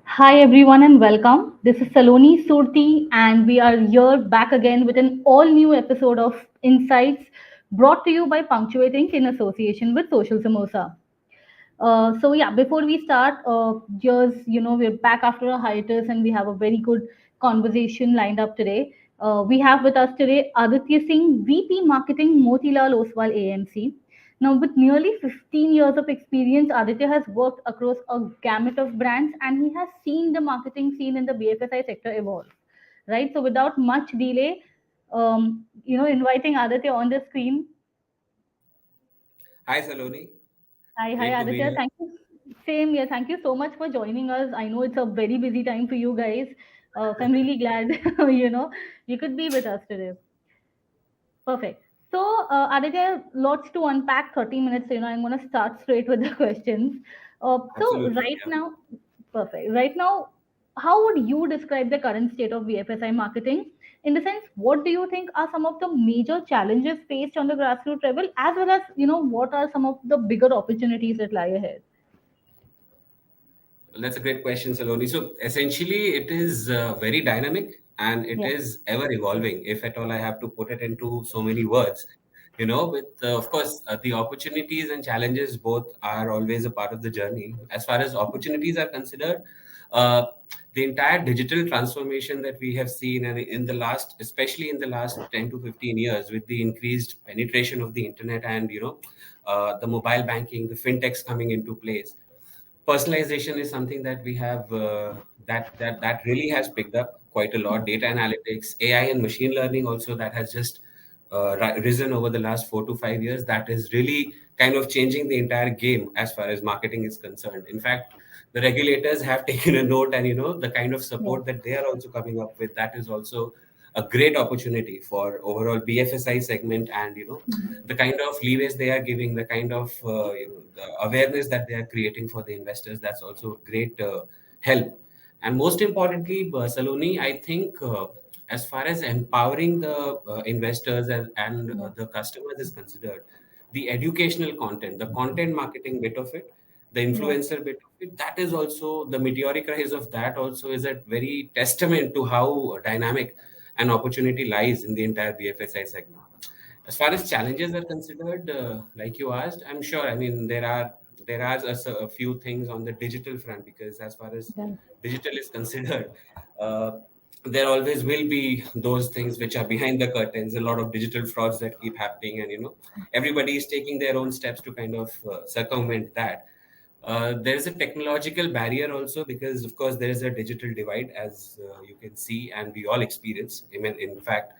Hi everyone and welcome. This is Saloni Surti and we are here back again with an all new episode of Insights brought to you by Punctuating in association with Social Samosa. Before we start, we're back after a hiatus and we have a very good conversation lined up today. We have with us today Aditya Singh, VP Marketing, Motilal Oswal AMC. Now, with nearly 15 years of experience, Aditya has worked across a gamut of brands and he has seen the marketing scene in the BFSI sector evolve. Right. So, without much delay, inviting Aditya on the screen. Hi, Saloni. Hi, Great to be Aditya. here. Thank you. Same here. Thank you so much for joining us. I know it's a very busy time for you guys. So I'm really glad, you could be with us today. Perfect. So, Aditya, lots to unpack. 30 minutes. I'm going to start straight with the questions. Absolutely. Yeah. Perfect. Right now, how would you describe the current state of VFSI marketing? In the sense, what do you think are some of the major challenges faced on the grassroots level, as well as, what are some of the bigger opportunities that lie ahead? Well, that's a great question, Saloni. So essentially, it is very dynamic and it Yeah. is ever evolving. If at all I have to put it into so many words, with of course the opportunities and challenges both are always a part of the journey. As far as opportunities are considered, uh, the entire digital transformation that we have seen, and in the last, especially in the last 10 to 15 years, with the increased penetration of the internet and the mobile banking, the fintechs coming into place, personalization is something that we have that really has picked up quite a lot. Data analytics, AI, and machine learning also, that has just risen over the last 4 to 5 years. That is really kind of changing the entire game as far as marketing is concerned. In fact, the regulators have taken a note, and the kind of Yeah. support that they are also coming up with, that is also a great opportunity for overall BFSI segment. And the kind of leeways they are giving, the kind of the awareness that they are creating for the investors, that's also great help. And most importantly, Saloni, I think as far as empowering the investors and the customers is considered, the educational content, the content marketing bit of it, the Yeah. influencer bit of it, that is also the meteoric rise of that also is a very testament to how dynamic an opportunity lies in the entire BFSI segment. As far as challenges are considered, like you asked, I'm sure. I mean, there are a few things on the digital front, because as far as Yeah. digital is considered, uh, there always will be those things which are behind the curtains. A lot of digital frauds that keep happening, and everybody is taking their own steps to kind of circumvent that. There is a technological barrier also, because of course there is a digital divide, as you can see and we all experience. I mean, in fact,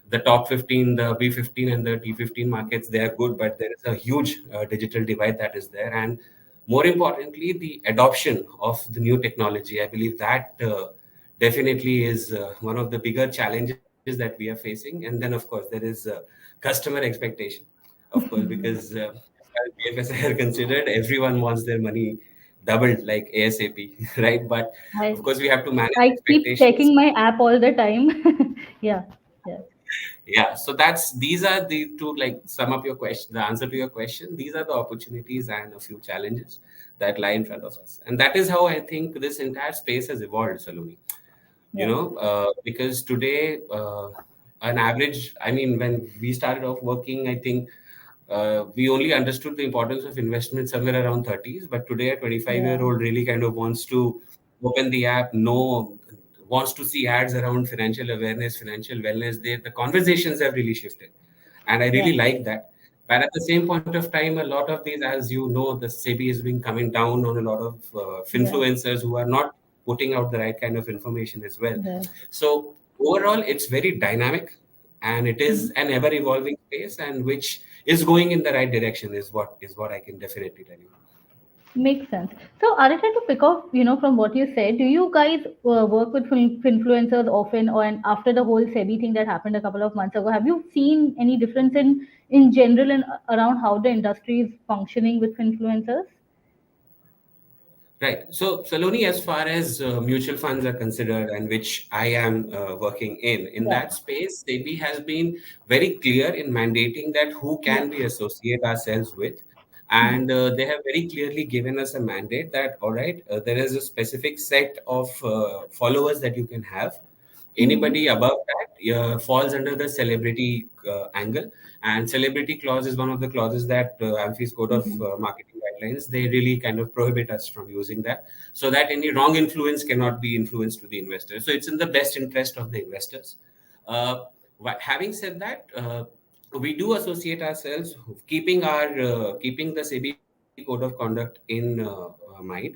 the top 15, the B15 and the T15 markets, they are good, but there is a huge digital divide that is there. And more importantly, the adoption of the new technology, I believe that definitely is one of the bigger challenges that we are facing. And then of course there is customer expectation, of course, because as far as BFSI are considered, everyone wants their money doubled like ASAP, right? But I of course we have to manage I keep expectations. checking my app all the time. Yeah. Yeah. Yeah, so that's these are the two, like, sum up your question, the answer to your question. These are the opportunities and a few challenges that lie in front of us, and that is how I think this entire space has evolved, Saloni. Yeah. Because today, an average, I mean, when we started off working, I think we only understood the importance of investment somewhere around 30s, but today a 25-year Yeah. old really kind of wants to open the app, know, wants to see ads around financial awareness, financial wellness. The conversations have really shifted, and I Yeah. really like that. But at the same point of time, a lot of these, as you know, the SEBI has been coming down on a lot of Yeah. influencers who are not putting out the right kind of information as well. Yeah. So overall, it's very dynamic, and it is Mhm. an ever evolving space, and which is going in the right direction, is what I can definitely tell you. Makes sense. So, Aditya, to pick up, from what you said, do you guys work with influencers often, or and after the whole SEBI thing that happened a couple of months ago, have you seen any difference in general and around how the industry is functioning with influencers? Right. So, Saloni, as far as mutual funds are considered, and which I am working in Yeah. that space, SEBI has been very clear in mandating that who Yeah. can we associate ourselves with. And they have very clearly given us a mandate that, all right, there is a specific set of followers that you can have. Anybody above that falls under the celebrity angle. And celebrity clause is one of the clauses that AMFI's Code of Marketing Guidelines, they really kind of prohibit us from using that, so that any wrong influence cannot be influenced to the investor. So it's in the best interest of the investors. Uh, Having said that, we do associate ourselves, keeping the SEBI code of conduct in mind.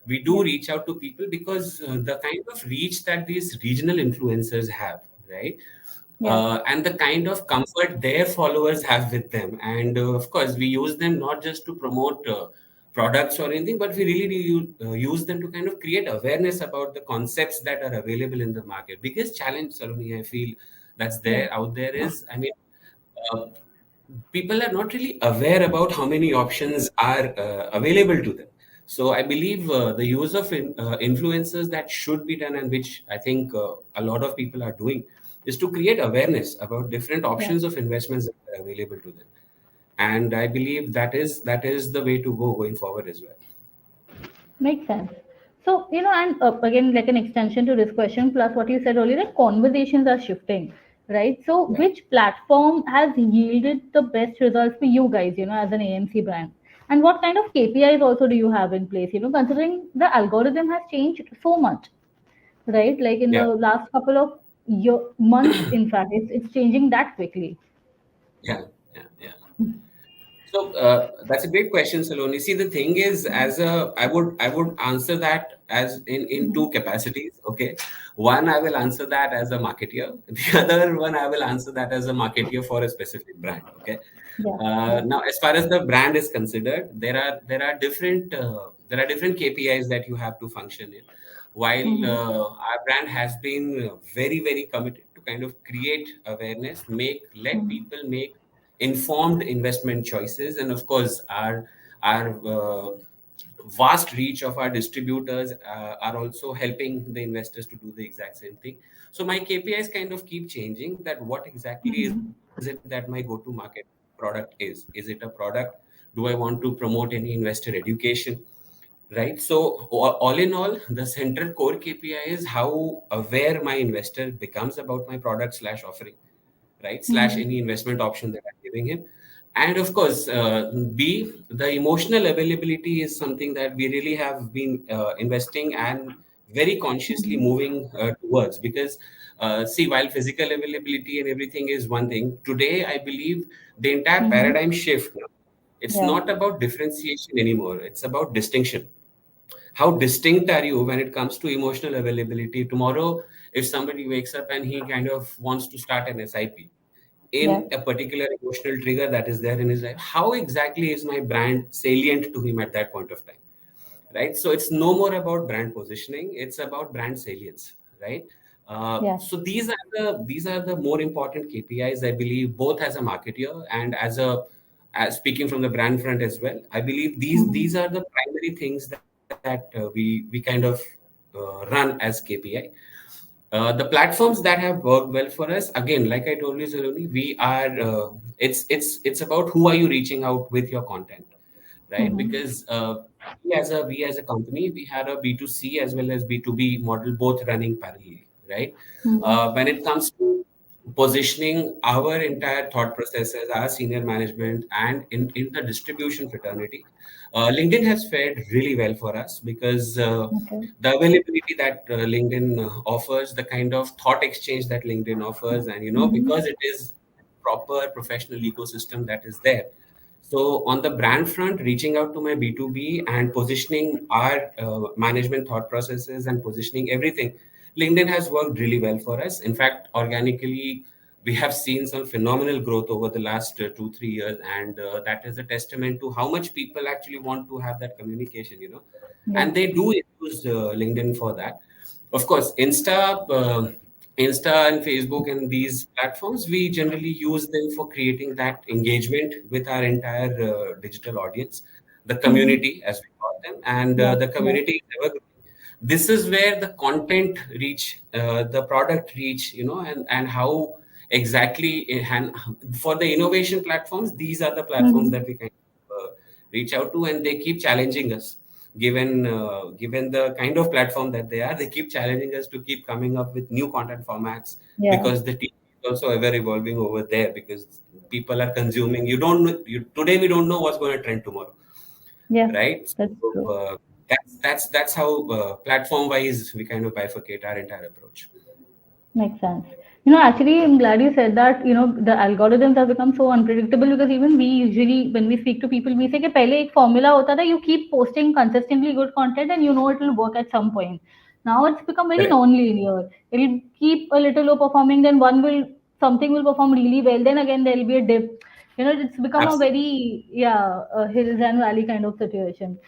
We do Yeah. reach out to people because the kind of reach that these regional influencers have, right? Yeah. And the kind of comfort their followers have with them. And of course, we use them not just to promote products or anything, but we really do use them to kind of create awareness about the concepts that are available in the market. Biggest challenge, Saloni, I feel that's Yeah. there out there is, I mean, uh, people are not really aware about how many options are available to them. So I believe the use of influencers that should be done, and which I think a lot of people are doing, is to create awareness about different Yeah. options of investments that are available to them. And I believe that is the way to go going forward as well. Makes sense. So, and again, like an extension to this question, plus what you said earlier, that conversations are shifting, right? So, Yeah. which platform has yielded the best results for you guys, as an AMC brand? And what kind of KPIs also do you have in place, considering the algorithm has changed so much, right? Like in the Yeah. last couple of months, in fact, it's changing that quickly. Yeah. Yeah. Yeah. So that's a great question, Saloni. See, the thing is, I would answer that as in two capacities. Okay, one, I will answer that as a marketeer. The other one, I will answer that as a marketeer for a specific brand. Okay. Yeah. Yeah. Now, as far as the brand is considered, there are different KPIs that you have to function in. While Mm-hmm. our brand has been very very committed to kind of create awareness, let Mm-hmm. people make informed investment choices, and of course our vast reach of our distributors are also helping the investors to do the exact same thing. So my KPIs kind of keep changing, that what exactly is Mm-hmm. it that my go to market product is it a product? Do I want to promote any investor education? Right. So all in all, the central core KPI is how aware my investor becomes about my product slash offering, right? Slash Mm-hmm. any investment option that I'm giving him. And of course, B, the emotional availability is something that we really have been investing and very consciously Mm-hmm. moving towards. Because, see, while physical availability and everything is one thing, today I believe the entire Mm-hmm. paradigm shift now. It's Yeah. not about differentiation anymore, it's about distinction. How distinct are you when it comes to emotional availability? Tomorrow, if somebody wakes up and he kind of wants to start an SIP Yeah. in a particular emotional trigger that is there in his life, how exactly is my brand salient to him at that point of time? Right. So it's no more about brand positioning, it's about brand salience, right? Yeah. So these are the more important KPIs, I believe, both as a marketer and as speaking from the brand front as well. I believe these Mm-hmm. are the primary things that we kind of run as KPI. The platforms that have worked well for us, again, like I told you, Zaruni, we are. It's about who are you reaching out with your content, right? Mm-hmm. Because we as a company, we had a B2C as well as B2B model both running parallelly, right? Mm-hmm. When it comes to positioning our entire thought processes, our senior management, and in the distribution fraternity, LinkedIn has fared really well for us because Okay. the availability that LinkedIn offers, the kind of thought exchange that LinkedIn offers, and Mm-hmm. because it is proper professional ecosystem that is there. So on the brand front, reaching out to my B2B and positioning our management thought processes and positioning everything, LinkedIn has worked really well for us. In fact, organically, we have seen some phenomenal growth over the last 2 3 years, and that is a testament to how much people actually want to have that communication, Yeah. and they do use LinkedIn for that. Of course, Insta and Facebook and these platforms, we generally use them for creating that engagement with our entire digital audience, the Mm-hmm. community, as we call them, and Yeah. the Yeah. community is ever growing. This is where the content reach, the product reach, and how exactly and for the innovation platforms, these are the platforms that Mm-hmm. we kind of reach out to, and they keep challenging us. Given the kind of platform that they are, they keep challenging us to keep coming up with new content formats, Yeah. because the team is also ever evolving over there, because people are consuming. You don't know, today we don't know what's going to trend tomorrow, Yeah. right? That's So true. that's how platform wise we kind of bifurcate our entire approach. Makes sense. Actually, I'm glad you said that. The algorithms have become so unpredictable because even we usually, when we speak to people, we say कि पहले एक formula होता था. You keep posting consistently good content, and you know it will work at some point. Now it's become very Correct. non-linear. It'll keep a little low performing, then something will perform really well. Then again there will be a dip. It's become a Absolutely. very, hills and valley kind of situation.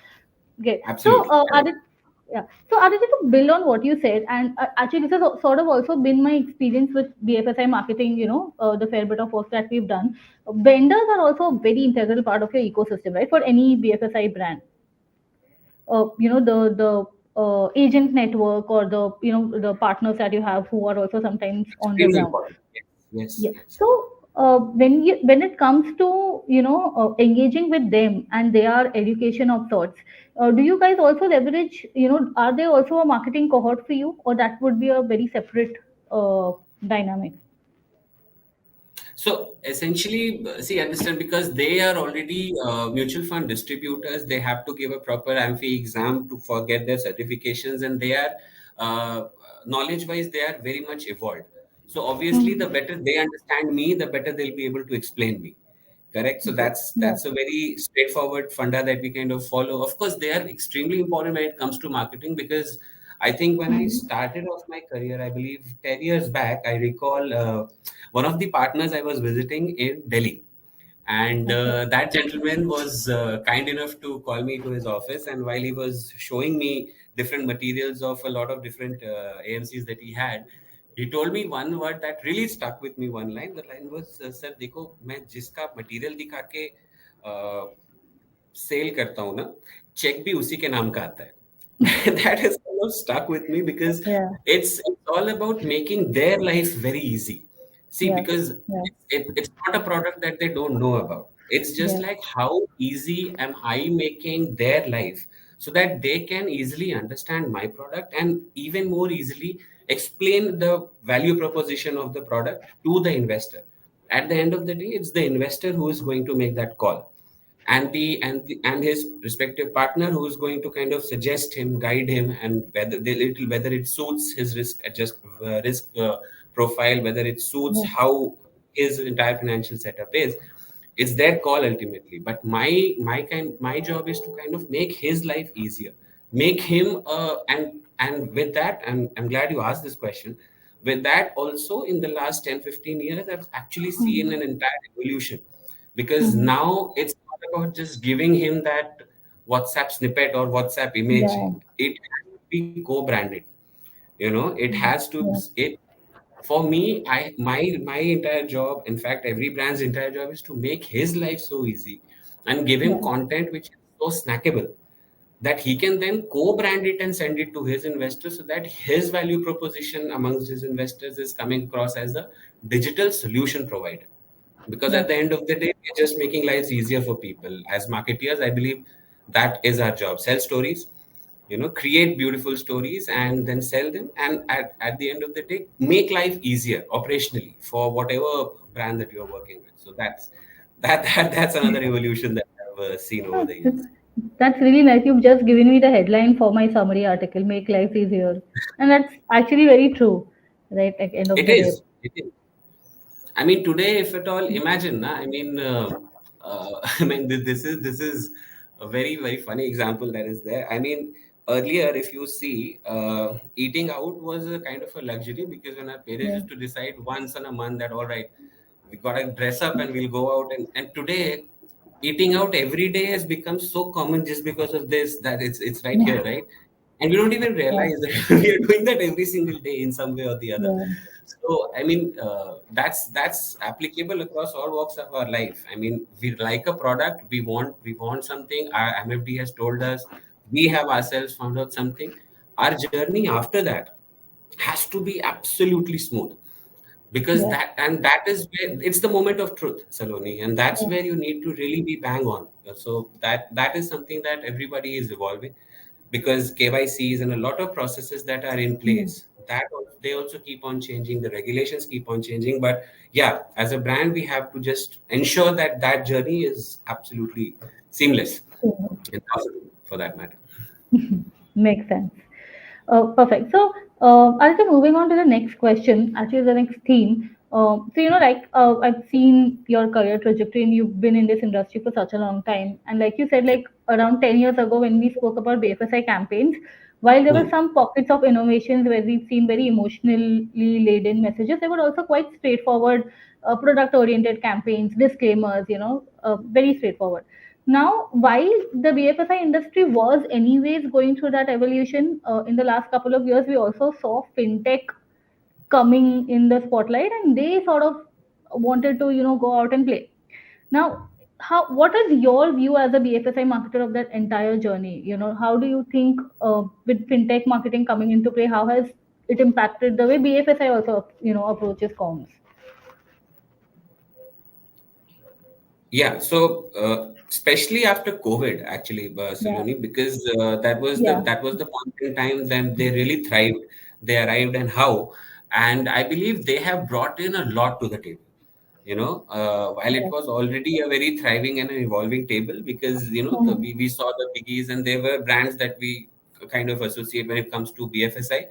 Okay. So, Absolutely correct. Yeah. So, Aditya, to build on what you said, and actually, this has sort of also been my experience with BFSI marketing, the fair bit of work that we've done. Vendors are also a very integral part of your ecosystem, right? For any BFSI brand, the agent network or the partners that you have who are also sometimes on the Extremely ground. important. Yes, yes, Yeah. yes. So when it comes to engaging with them and their education of sorts, do you guys also leverage? Are they also a marketing cohort for you, or that would be a very separate dynamic? So essentially, see, understand, because they are already mutual fund distributors, they have to give a proper amphi exam to forget their certifications, and they are uh, knowledge-wise they are very much evolved. So obviously, the Hmm. better they understand me, the better they'll be able to explain me. Correct. So Okay. that's Yeah. that's a very straightforward funda that we kind of follow. Of course, they are extremely important when it comes to marketing, because I think when I Hmm. started off my career, I believe 10 years back, I recall one of the partners I was visiting in Delhi. And Okay. that gentleman was kind enough to call me to his office. And while he was showing me different materials of a lot of different AMCs that he had, he told me one word that really stuck with me. One line. The line was, "Sir, देखो मैं जिसका material दिखा के cell करता हूँ ना, check भी उसी के नाम का आता है." That has kind of stuck with me, because Yeah. it's all about making their life very easy. See, Yeah. because Yeah. it's not a product that they don't know about. It's just Yeah. like, how easy am I making their life so that they can easily understand my product, and even more easily explain the value proposition of the product to the investor. At the end of the day, it's the investor who is going to make that call, and his respective partner who is going to kind of suggest him, guide him, and whether it suits his risk profile, whether it suits Yeah. how his entire financial setup is. It's their call ultimately. But my job is to kind of make his life easier, make him and with that, I'm glad you asked this question. With that also, in the last 10-15 years, I've actually seen Hmm. an entire evolution, because Hmm. now it's not about just giving him that WhatsApp snippet or WhatsApp Yeah. image. It has to be co-branded. It has to Yeah. it For me, my entire job, in fact, every brand's entire job, is to make his life so easy and give him Yeah. content which is so snackable that he can then co-brand it and send it to his investors, so that his value proposition amongst his investors is coming across as a digital solution provider. Because Yeah. at the end of the day, we're just making lives easier for people. As marketeers, I believe that is our job. Sell stories, create beautiful stories and then sell them. And at the end of the day, make life easier operationally for whatever brand that you're working with. So that's another evolution that I've seen over Oh, the years. that's really nice. You've just given me the headline for my summary article, Make Life Easier. And that's actually very true, right? At end of It the day. is. It is. I mean, today, if at all, imagine. Na, I mean, I mean, this is a very very funny example that is there. I mean, earlier, if you see, eating out was a kind of a luxury, because when our parents Yeah. used to decide once in a month that, all right, we gotta dress up and we'll go out, and today, eating out every day has become so common just because of this, that it's right Yeah. here, right? And we don't even Yeah. realize that we are doing that every single day in some way or the other. Yeah. So I mean, that's applicable across all walks of our life. I mean, we like a product, we want something. Our MFD has told us, we have ourselves found out something. Our journey after that has to be absolutely smooth. because Yeah. that is where it's the moment of truth, Saloni, and that's Yeah. where you need to really be bang on. So that is something that everybody is evolving, because KYCs and a lot of processes that are in Hmm. place, they also keep on changing, the regulations keep on changing. But yeah, as a brand, we have to just ensure that that journey is absolutely seamless and positive, for that matter. Makes sense. Perfect. So, Aditya, moving on to the next question, actually the next theme. I've seen your career trajectory, and you've been in this industry for such a long time. And like you said, Yeah. like around 10 years ago, when we spoke about BFSI campaigns, while there were Hmm. some pockets of innovations where we've seen very emotionally laden messages, there were also quite straightforward, product-oriented campaigns, disclaimers, very straightforward. Now, while the BFSI industry was anyways going through that evolution, in the last couple of years, we also saw fintech coming in the spotlight, and they sort of wanted to, go out and play. Now, what is your view as a BFSI marketer of that entire journey? How do you think, with fintech marketing coming into play, how has it impacted the way BFSI also, approaches comms? Yeah, so especially after COVID, actually, Yeah, Saloni, because yeah, that was the point in time when they really thrived. They arrived, and how, and I believe they have brought in a lot to the table. While it yeah. was already a very thriving and an evolving table, because Mhm. we saw the biggies, and there were brands that we kind of associate when it comes to BFSI.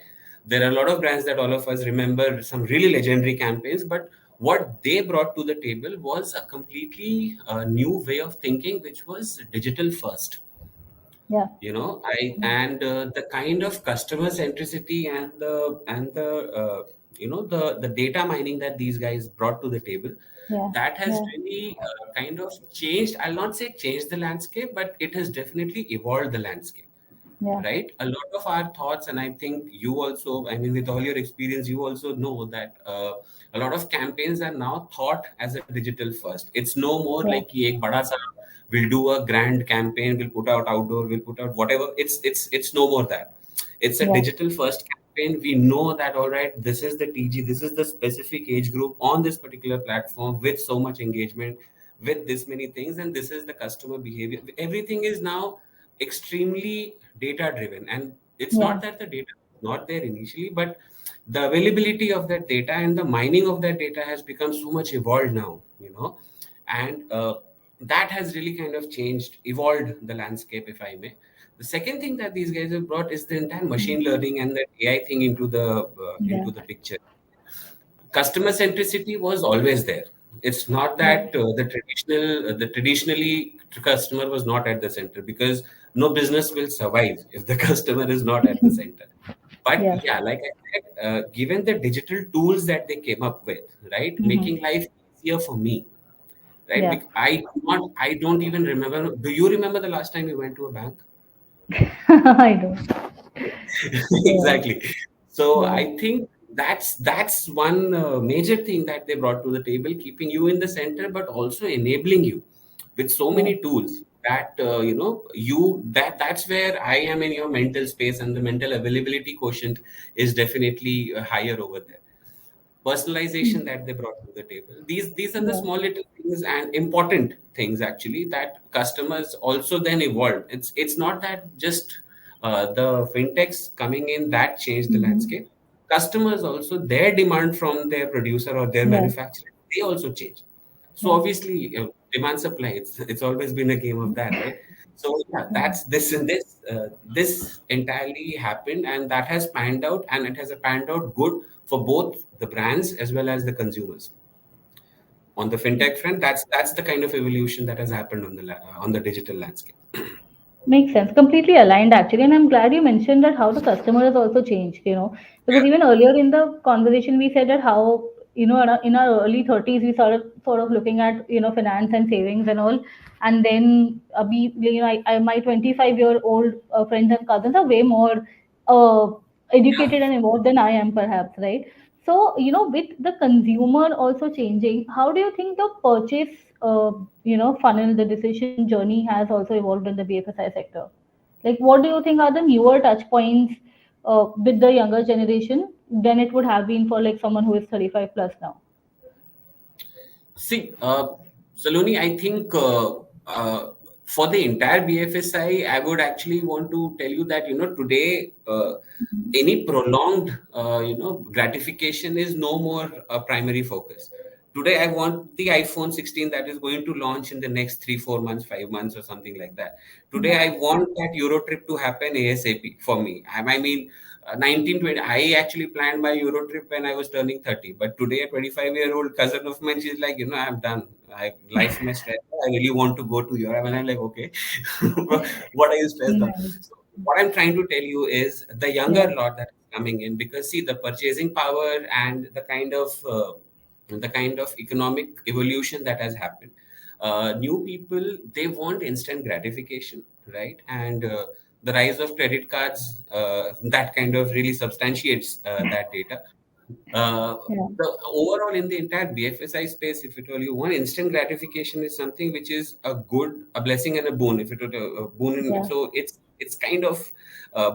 There are a lot of brands that all of us remember, some really legendary campaigns, but what they brought to the table was a completely new way of thinking, which was digital first. Yeah, I and The kind of customer centricity and the the data mining that these guys brought to the table, yeah, that has yeah, really kind of changed. I'll not say changed the landscape, but it has definitely evolved the landscape, yeah, right? A lot of our thoughts, and I think you also, I mean, with all your experience, you also know that a lot of campaigns are now thought as a digital first. It's no more yeah, like कि एक बड़ा सा we'll do a grand campaign, we'll put out outdoor, we'll put out whatever. It's no more that. It's a yeah, digital first campaign. We know that, all right, this is the TG, this is the specific age group on this particular platform with so much engagement, with this many things, and this is the customer behavior. Everything is now extremely data driven, and it's yeah, not that the data was not there initially, but the availability of that data and the mining of that data has become so much evolved now, and that has really kind of changed, evolved the landscape, if I may. The second thing that these guys have brought is the entire mm, machine learning and the AI thing yeah, into the picture. Customer centricity was always there. It's not yeah, that the traditionally customer was not at the center, because no business will survive if the customer is not at the center. But yeah, yeah, like I said, given the digital tools that they came up with, right, hmm, making life easier for me, right? yeah. I don't even remember. Do you remember the last time you went to a bank? I don't. Yeah, Exactly. So yeah, I think that's one major thing that they brought to the table, keeping you in the center, but also enabling you with so yeah, many tools that that's where I am in your mental space, and the mental availability quotient is definitely higher over there. Personalization that they brought to the table, these are the yeah, small little things and important things, actually, that customers also then evolved. It's not that just the fintechs coming in that changed the hmm, landscape. Customers also, their demand from their producer or their yeah, manufacturer, they also change. So yeah, obviously, demand supply, it's always been a game of that, right? So yeah, that's this and this entirely happened, and that has panned out, and it has panned out good for both the brands as well as the consumers. On the fintech front, that's the kind of evolution that has happened on on the digital landscape. makes sense. Completely aligned, actually. And I'm glad you mentioned that how the customer has also changed, because even earlier in the conversation, we said that how, in our early 30s, we started sort of looking at, finance and savings and all. And then, my 25-year-old friends and cousins are way more uh, Yeah. educated and involved than I am, perhaps, right? So, with the consumer also changing, how do you think the purchase, funnel, the decision journey has also evolved in the BFSI sector? Like, what do you think are the newer touch points with the younger generation? than it would have been for like someone who is 35 plus now? See, Saloni, I think for the entire BFSI, I would actually want to tell you that, today, any prolonged, gratification is no more a primary focus. Today, I want the iPhone 16 that is going to launch in the next 3, 4 months, 5 months, or something like that. Today, Yeah. I want that Euro trip to happen ASAP for me. I mean, 1920, I actually planned my Euro trip when I was turning 30. But today, a 25-year-old cousin of mine, she's like, I'm done. Life may stress. I really want to go to Europe. And I'm like, okay, what are you stressed on? Nice. So what I'm trying to tell you is the Yeah. younger lot that is coming in, because see, the purchasing power and the kind of economic evolution that has happened. New people, they want instant gratification, right? And the rise of credit cards, that kind of really substantiates that data. Uh, Yeah. the overall in the entire BFSI space, if at all you want, instant gratification is something which is a blessing and a boon. If it were a boon, Yeah. so it's kind of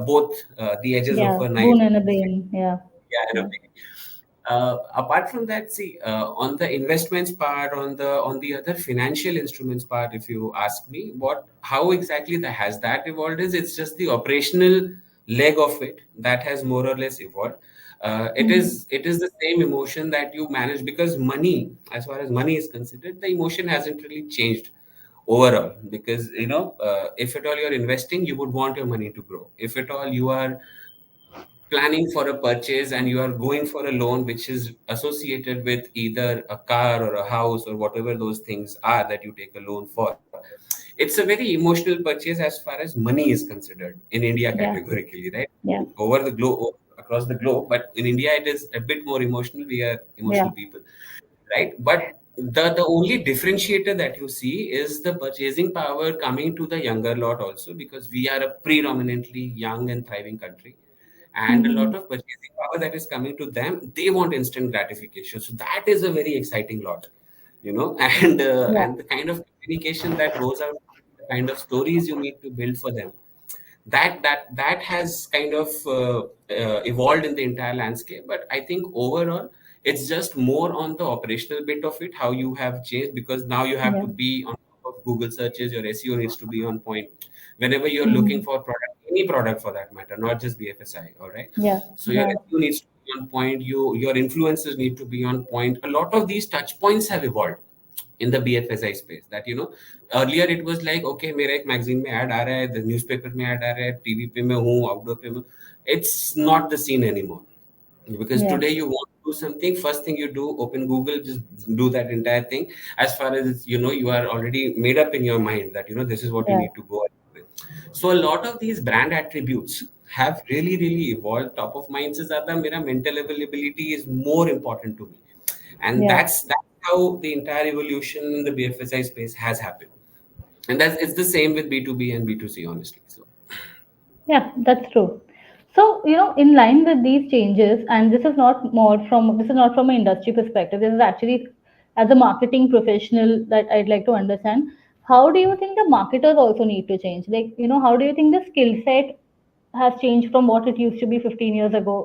both the edges of Yeah. a knife. Boon and a bane. Yeah. Yeah, in a Yeah. way. Apart from that, see, on the investments part, on the other financial instruments part, if you ask me, how exactly that has that evolved is it's just the operational leg of it that has more or less evolved. It Mm-hmm. is it is the same emotion that you manage, because money, as far as money is considered, the emotion hasn't really changed overall, because if at all you're investing, you would want your money to grow. If at all you are planning for a purchase and you are going for a loan which is associated with either a car or a house or whatever those things are that you take a loan for, it's a very emotional purchase as far as money is considered in India Yeah. categorically, right? Yeah. Over the globe, across the globe, but in India it is a bit more emotional. We are Yeah. emotional people, right? But the only differentiator that you see is the purchasing power coming to the younger lot also, because we are a predominantly young and thriving country, and a Mm-hmm. lot of purchasing power that is coming to them, they want instant gratification. So that is a very exciting lot, Yeah. and the kind of communication that goes out, the kind of stories you need to build for them, that has kind of evolved in the entire landscape. But I think overall it's just more on the operational bit of it, how you have changed, because now you have Yeah. to be on top of Google searches. Your SEO needs to be on point whenever you're looking Mm-hmm. for product, any product for that matter, not just BFSI. All right, Yeah. so your Yeah. SEO needs to be on point, your influencers need to be on point. A lot of these touch points have evolved in the BFSI space, that earlier it was like, okay, मेरा एक magazine में ad आ रहा है, the newspaper में ad आ रहा है, TV पे मैं हूँ, outdoor पे मैं, it's not the scene anymore. Because Yeah. today you want to do something, first thing you do, open Google, just do that entire thing. As far as you are already made up in your mind that this is what you Yeah. need to go with. So a lot of these brand attributes have really really evolved. Top of mind se zyada mera mental availability is more important to me, and Yeah. that's how the entire evolution in the BFSI space has happened. And that's it's the same with B2B and B2C, honestly. So Yeah, that's true. So, in line with these changes, and this is not from an industry perspective. This is actually as a marketing professional that I'd like to understand. How do you think the marketers also need to change? Like, how do you think the skill set has changed from what it used to be 15 years ago?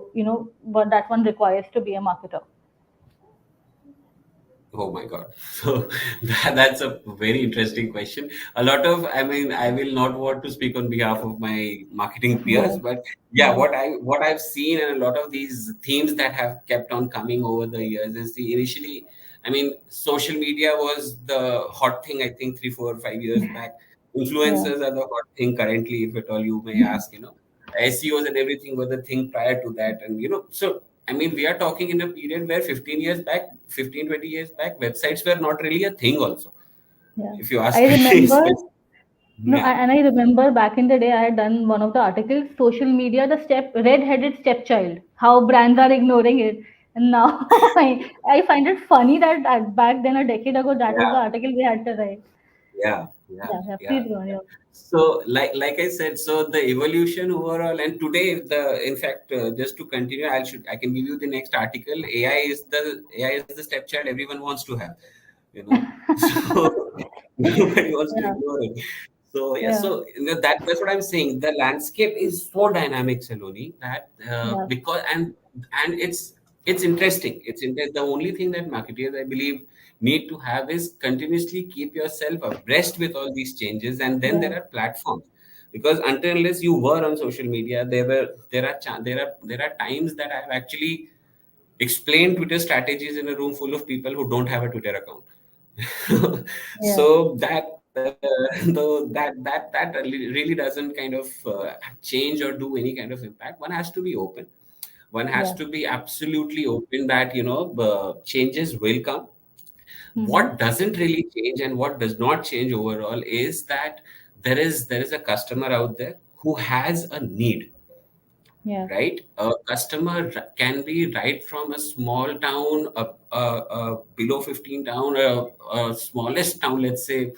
What that one requires to be a marketer. oh my God. So that's a very interesting question. A lot of, I mean, I will not want to speak on behalf of my marketing peers, Yeah. but yeah, Yeah. what I've seen, and a lot of these themes that have kept on coming over the years is initially, I mean, social media was the hot thing, I think 3, 4, 5 years back. Yeah. Influencers are the hot thing currently, if at all you may ask, SEOs and everything were the thing prior to that. And so I mean, we are talking in a period where 15 years back, 15, 20 years back, websites were not really a thing also, Yeah. if you I ask me. remember. No, Yeah. and I remember back in the day, I had done one of the articles, social media, the red-headed stepchild, how brands are ignoring it. And now I find it funny that back then, a decade ago, that was the Yeah. article we had to write. Yeah. Yeah. Yeah, yeah, Yeah. please go on. Yeah. So, like I said, so the evolution overall, and today, in fact, just to continue, I can give you the next article. AI is the stepchild everyone wants to have, you know. So nobody wants to Yeah. ignore it. So yeah, Yeah. so that's what I'm saying. The landscape is so dynamic, Saloni, that Yeah. because and it's interesting. The only thing that marketeers, I believe, need to have is continuously keep yourself abreast with all these changes, and then Yeah. there are platforms. Because until unless you were on social media, there are times that I've actually explained Twitter strategies in a room full of people who don't have a Twitter account. Yeah. So that really doesn't kind of change or do any kind of impact. One has to be open. One has Yeah. to be absolutely open that changes will come. Mm-hmm. What doesn't really change and what does not change overall is that there is a customer out there who has a need, Yeah. right? A customer can be right from a small town, below 15 town, a smallest town, let's say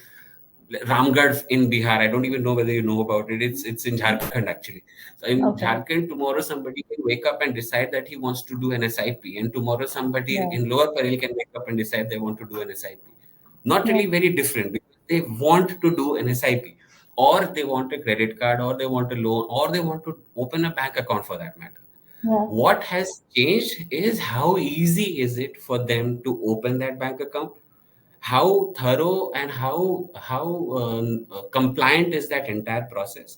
Ramgarh in Bihar. I don't even know whether you know about it. It's in Jharkhand actually. So in Okay. Jharkhand, tomorrow somebody can wake up and decide that he wants to do an SIP, and tomorrow somebody Yeah. in Lower Parel can wake up and decide they want to do an SIP. Not Yeah. really very different because they want to do an SIP, or they want a credit card, or they want a loan, or they want to open a bank account for that matter. Yeah. What has changed is how easy is it for them to open that bank account, how thorough and how compliant is that entire process.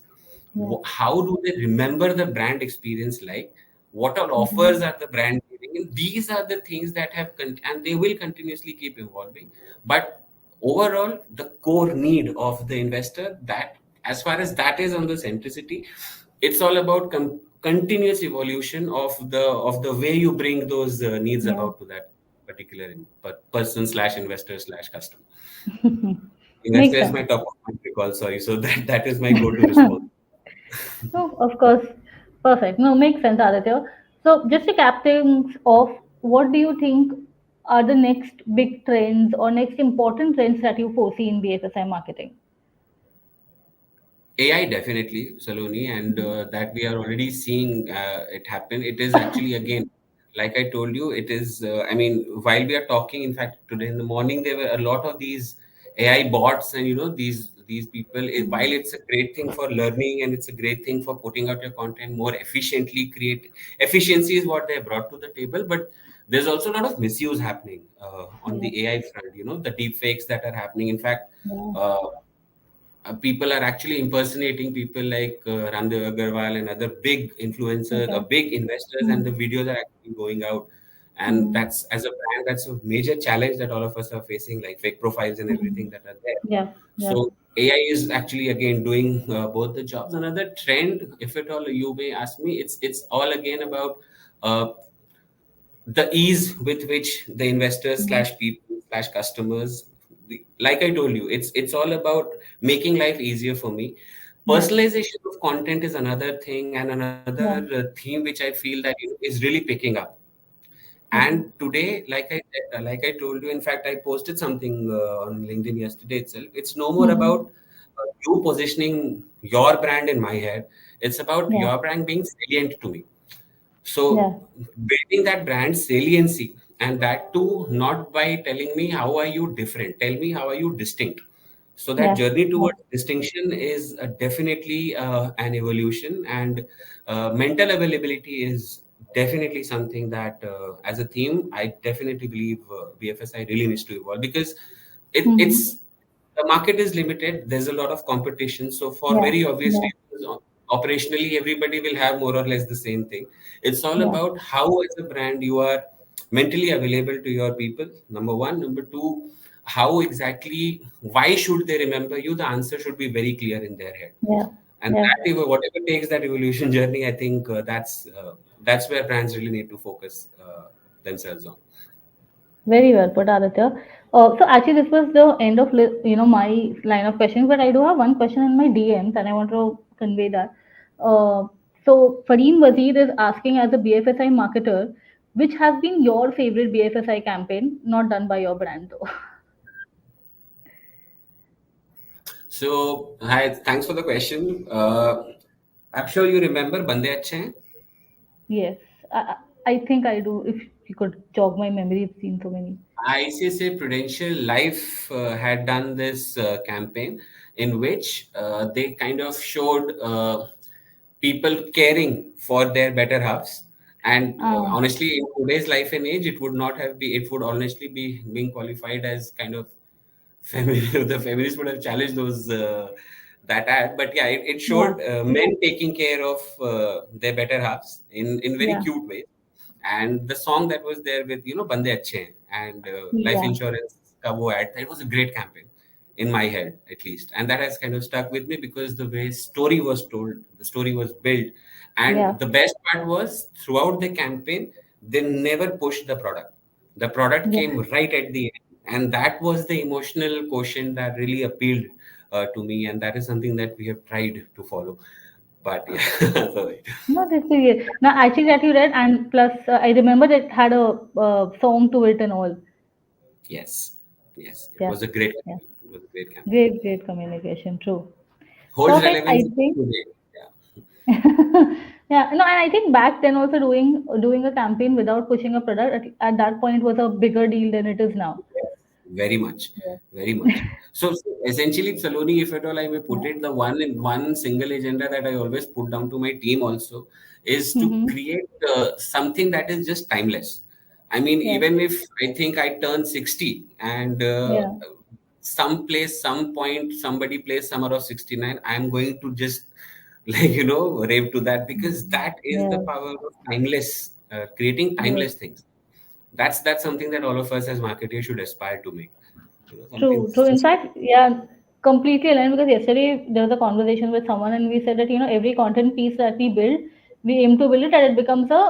Yeah. How do they remember the brand experience, like what all Mm-hmm. offers are the brand giving, and these are the things that and they will continuously keep evolving. But overall, the core need of the investor, that as far as that is on the centricity, it's all about continuous evolution of the way you bring those needs Yeah. about to that particular person slash investor slash customer. Makes Investor is sense. my top of my recall, sorry. So that is my go-to response. No, of course. Perfect. No, makes sense, Aditya. So, just to cap things off, what do you think are the next big trends or next important trends that you foresee in BFSI marketing? AI definitely, Saloni, and that we are already seeing it happen. It is actually, again, like I told you, it is. I mean, while we are talking, in fact, today in the morning there were a lot of these AI bots, and these people. While it's a great thing for learning and it's a great thing for putting out your content more efficiently, create efficiency is what they brought to the table, but there's also a lot of misuse happening on Yeah. the AI front. The deep fakes that are happening. In fact. Yeah. Uh, People are actually impersonating people like Ramdev Agarwal and other big influencers, Okay. big investors, and the Mm. videos are actually going out. And Mm. that's, as a brand, that's a major challenge that all of us are facing, like fake profiles and Mm. everything that are there. Yeah. Yeah. So AI is actually again doing both the jobs. Another trend, if at all you may ask me, it's all again about uh, the ease with which the investors Mm. slash people slash customers, like I told you, it's all about making life easier for me. Yeah. Personalization of content is another thing, and another Yeah. theme which I feel that is really picking up. Okay. And today, like I told you, in fact, I posted something on LinkedIn yesterday itself. It's no more Mm-hmm. about you positioning your brand in my head. It's about Yeah. your brand being salient to me. So Yeah. building that brand saliency, and that too not by telling me how are you different, tell me how are you distinct. So that Yeah. journey Yeah. towards distinction is definitely an evolution, and mental availability is definitely something that, as a theme, I definitely believe BFSI really needs to evolve, because Mm-hmm. it's the market is limited. There's a lot of competition. So for Yeah. very obvious Yeah. reasons, operationally, everybody will have more or less the same thing. It's all Yeah. about how, as a brand, you are mentally available to your people. Number one. Number two, how exactly, why should they remember you? The answer should be very clear in their head. Yeah. And Yeah. that, whatever takes that evolution journey, I think that's where brands really need to focus themselves on. Very well put, Aditya. So actually, this was the end of my line of questions, but I do have one question in my DMs, and I want to convey that. Uh, so Fareem Wazir is asking, as a BFSI marketer, which has been your favorite BFSI campaign, not done by your brand though? So, hi, thanks for the question. I'm sure you remember Bande Achhe Hain. Yes, I think I do. If you could jog my memory, I've seen so many. ICICI Prudential Life had done this campaign, in which they kind of showed people caring for their better halves. And Ah, honestly, in today's life and age, it would not have be. It would honestly be being qualified as kind of the feminists would have challenged those that ad. But yeah, it yeah, showed men taking care of their better halves in very yeah, cute ways. And the song that was there with Bande Achhe Hain and life yeah, insurance ka wo ad, it was a great campaign in my head at least, and that has kind of stuck with me because the way story was told, the story was built, yeah, and the best part was throughout the campaign they never pushed the product. The product yeah. came right at the end, and that was the emotional quotient that really appealed to me, and that is something that we have tried to follow. But yeah, so, No, this is it. Now, actually, that you read, and plus, I remember it had a song to it and all. yes, yes, it Yeah, was a great yeah. campaign. It was a great campaign. Great, great communication. True. Holds Perfect. relevance I even think. today. Yeah. Yeah. No, and I think back then also doing a campaign without pushing a product at that point was a bigger deal than it is now. Yes, very much, Yeah. very much. So essentially, Saloni, if at all I may put Yeah. it, the one single agenda that I always put down to my team also is to Mm-hmm. create something that is just timeless. I mean, Yeah. even if I think I turn 60 and Yeah. some place, some point, somebody plays Summer of 69, I'm going to just rave to that because that is the Yeah. power of timeless, creating Yes. timeless things. That's something that all of us as marketers should aspire to make. True, Something's true. In just fact, yeah, completely aligned because yesterday there was a conversation with someone and we said that, every content piece that we build, we aim to build it and it becomes a,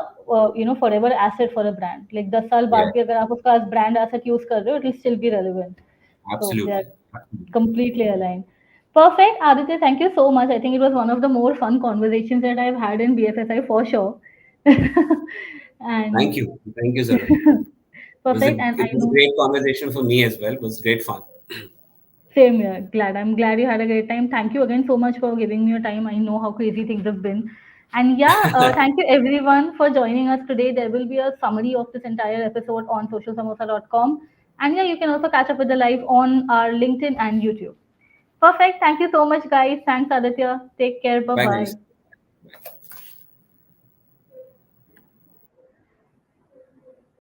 forever asset for a brand. Like 10 साल yeah, बाद भी अगर आप उसका as brand asset use कर रहे हो, it will still be relevant. So yeah, absolutely. Absolutely. completely aligned. Perfect. Aditya, thank you so much. I think it was one of the more fun conversations that I've had in BFSI for sure. Thank And you. Thank you, Zaroni. perfect. And I It was a know. great conversation for me as well. It was great fun. Same here. I'm glad you had a great time. Thank you again so much for giving me your time. I know how crazy things have been. And yeah, thank you everyone for joining us today. There will be a summary of this entire episode on socialsamosa.com. And yeah, you can also catch up with the live on our LinkedIn and YouTube. Perfect. Thank you so much, guys. Thanks, Aditya. Take care. Bye Bye, bye. guys.